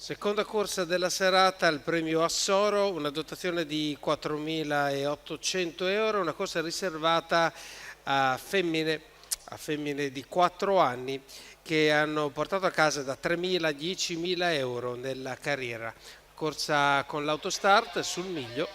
Seconda corsa della serata, il premio Assoro, una dotazione di 4.800 euro, una corsa riservata a femmine di 4 anni che hanno portato a casa da 3.000 a 10.000 euro nella carriera. Corsa con l'autostart sul miglio.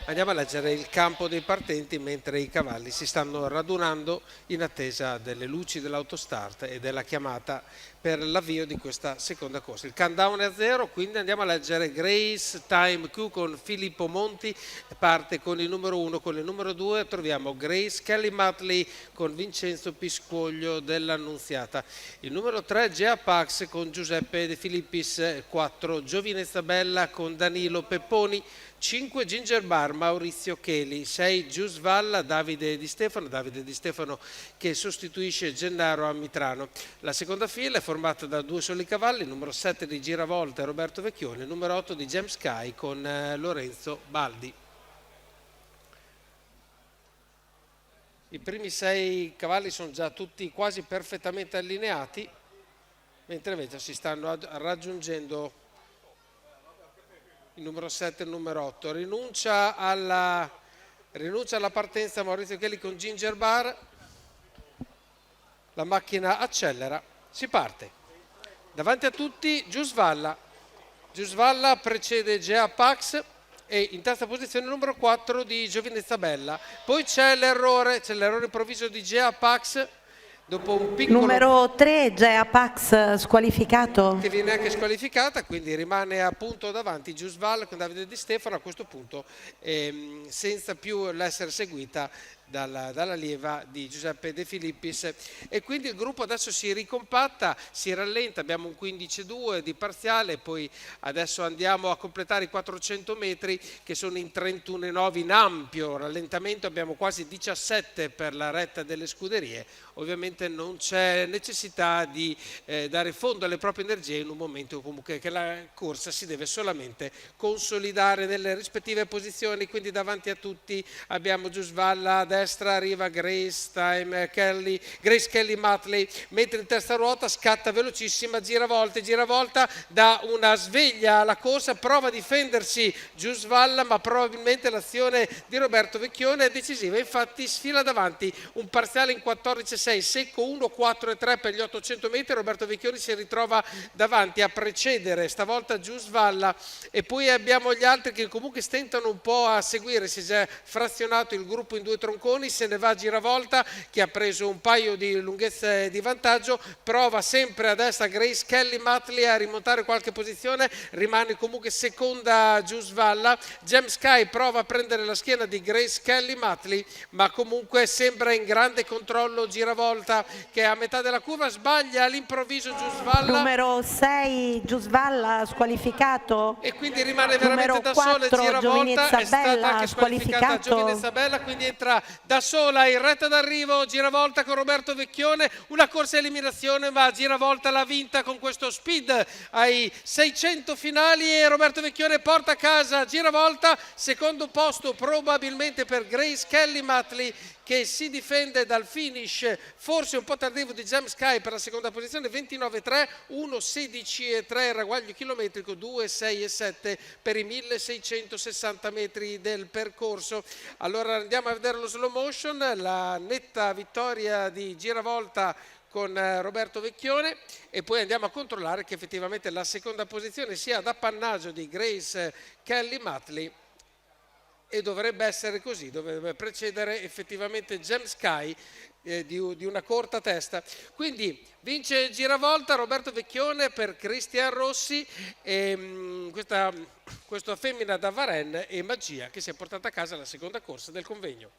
Andiamo a leggere il campo dei partenti mentre i cavalli si stanno radunando in attesa delle luci dell'autostart e della chiamata per l'avvio di questa seconda corsa. Il countdown è a 0, quindi andiamo a leggere Grace Time Q con Filippo Monti, parte con il numero 1, con il numero 2 troviamo Grace Kelly Matley con Vincenzo Piscoglio dell'Annunziata. Il numero 3 Gea Pax con Giuseppe De Filippis, 4 Giovinezza Bella con Danilo Pepponi, 5 Ginger Bar Maurizio Cheli, 6 Giusvalla Davide Di Stefano che sostituisce Gennaro Amitrano. La seconda fila è formata da 2 soli cavalli, il numero 7 di Giravolta Roberto Vecchione, il numero 8 di James Sky con Lorenzo Baldi. I primi 6 cavalli sono già tutti quasi perfettamente allineati, mentre invece si stanno raggiungendo il numero 7 e il numero 8. Rinuncia alla partenza Maurizio Cheli con Ginger Bar. La macchina accelera, si parte. Davanti a tutti Giusvalla. Giusvalla precede Gea Pax e in terza posizione il numero 4 di Giovinezza Bella. Poi c'è l'errore improvviso di Gea Pax. Dopo un piccolo numero 3 Gea Pax squalificato, che viene anche squalificata, quindi rimane appunto davanti Giusval con Davide Di Stefano a questo punto, senza più l'essere seguita dall'allieva di Giuseppe De Filippis, e quindi il gruppo adesso si ricompatta, si rallenta, abbiamo un 15-2 di parziale, poi adesso andiamo a completare i 400 metri che sono in 31,9 in ampio rallentamento, abbiamo quasi 17 per la retta delle scuderie. Ovviamente non c'è necessità di dare fondo alle proprie energie in un momento comunque che la corsa si deve solamente consolidare nelle rispettive posizioni, quindi davanti a tutti abbiamo Giusvalla, a destra arriva Grace Kelly Matley, mentre in terza ruota scatta velocissima Giravolta dà una sveglia alla corsa, prova a difendersi Giusvalla, ma probabilmente l'azione di Roberto Vecchione è decisiva, infatti sfila davanti un parziale in 14,6 secco 1,4,3 per gli 800 metri. Roberto Vecchioni si ritrova davanti a precedere stavolta Giusvalla, e poi abbiamo gli altri che comunque stentano un po' a seguire, si è già frazionato il gruppo in 2 tronconi, se ne va Giravolta che ha preso un paio di lunghezze di vantaggio, prova sempre a destra Grace Kelly Matley a rimontare qualche posizione, rimane comunque seconda Giusvalla. James Sky prova a prendere la schiena di Grace Kelly Matley, ma comunque sembra in grande controllo Giravolta che a metà della curva sbaglia all'improvviso Giusvalla, numero 6 Giusvalla squalificato, e quindi rimane veramente numero da sola 4 Giravolta, Giovinezza è stata Bella anche squalificata Giovinezza Bella, quindi entra da sola in retta d'arrivo Giravolta con Roberto Vecchione, una corsa a eliminazione ma Giravolta l'ha vinta con questo speed ai 600 finali e Roberto Vecchione porta a casa Giravolta, secondo posto probabilmente per Grace Kelly Matley che si difende dal finish forse un po' tardivo di James Sky per la seconda posizione, 29,3, 1,16,3 il ragguaglio chilometrico, 2,6,7 per i 1660 metri del percorso. Allora andiamo a vedere lo slow motion, la netta vittoria di Giravolta con Roberto Vecchione, e poi andiamo a controllare che effettivamente la seconda posizione sia ad appannaggio di Grace Kelly Matley, e dovrebbe essere così, dovrebbe precedere effettivamente James Sky di una corta testa. Quindi vince Giravolta Roberto Vecchione per Cristian Rossi, e questa femmina da Varennes e Magia che si è portata a casa la seconda corsa del convegno.